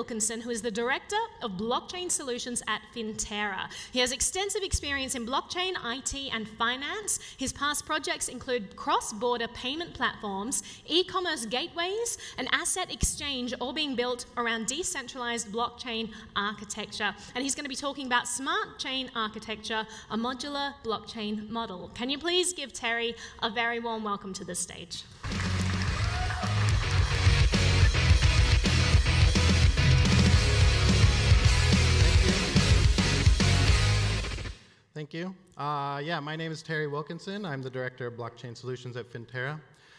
Wilkinson, who is the Director of Blockchain Solutions at Finterra. He has extensive experience in blockchain, IT, and finance. His past projects include cross-border payment platforms, e-commerce gateways, and asset exchange, all being built around decentralized blockchain architecture. And he's going to be talking about smart chain architecture, a modular blockchain model. Can you please give Terry a very warm welcome to the stage? Thank you. Yeah, my name is Terry Wilkinson. I'm the Director of Blockchain Solutions at Finterra.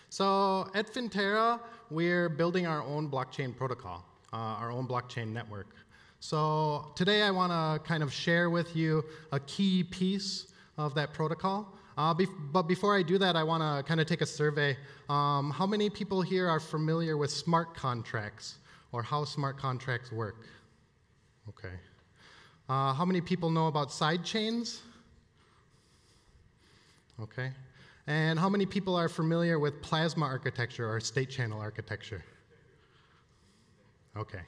So at Finterra, we're building our own blockchain protocol, our own blockchain network. So today I want to kind of share with you a key piece of that protocol. But before I do that, I want to kind of take a survey. How many people here are familiar with smart contracts or how smart contracts work? Okay. How many people know about side chains? Okay. And how many people are familiar with plasma architecture or state channel architecture? Okay.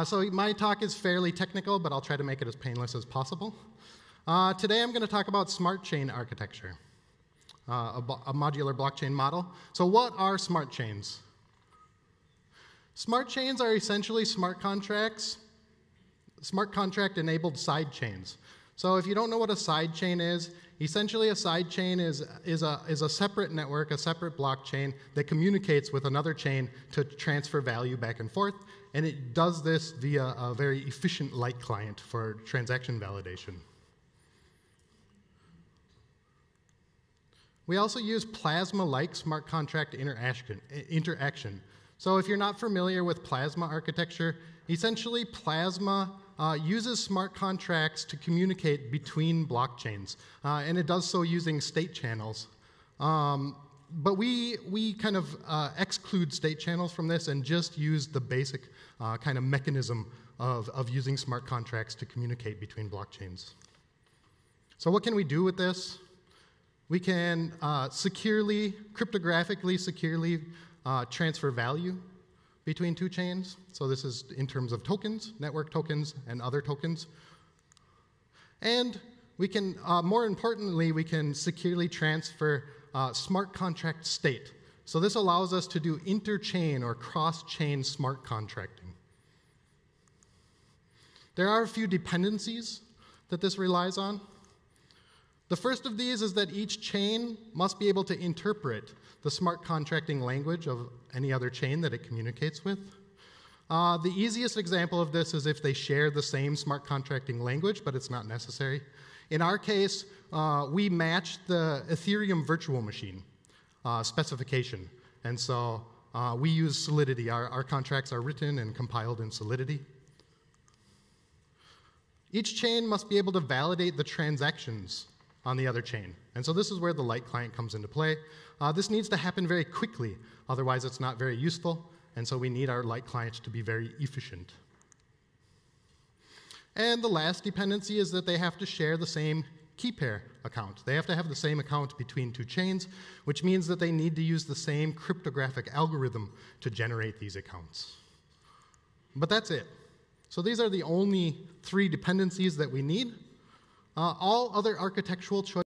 So my talk is fairly technical, but I'll try to make it as painless as possible. Today I'm going to talk about smart chain architecture, a modular blockchain model. So what are smart chains? Smart chains are essentially smart contracts, smart contract-enabled side chains. So if you don't know what a side chain is, essentially a side chain is a separate network, a separate blockchain that communicates with another chain to transfer value back and forth, and it does this via a very efficient light client for transaction validation. We also use Plasma-like smart contract interaction. So if you're not familiar with Plasma architecture, essentially Plasma uses smart contracts to communicate between blockchains, and it does so using state channels. But we kind of exclude state channels from this and just use the basic kind of mechanism of using smart contracts to communicate between blockchains. So what can we do with this? We can cryptographically securely transfer value between two chains. So this is in terms of tokens, network tokens, and other tokens. And we can, more importantly, we can securely transfer smart contract state. So this allows us to do interchain or cross-chain smart contracting. There are a few dependencies that this relies on. The first of these is that each chain must be able to interpret the smart contracting language of any other chain that it communicates with. The easiest example of this is if they share the same smart contracting language, but it's not necessary. In our case, we match the Ethereum virtual machine specification. And so we use Solidity. Our contracts are written and compiled in Solidity. Each chain must be able to validate the transactions on the other chain. And so this is where the light client comes into play. This needs to happen very quickly, otherwise it's not very useful, and so we need our light client to be very efficient. And the last dependency is that they have to share the same key pair account. They have to have the same account between two chains, which means that they need to use the same cryptographic algorithm to generate these accounts. But that's it. So these are the only three dependencies that we need. All other architectural choices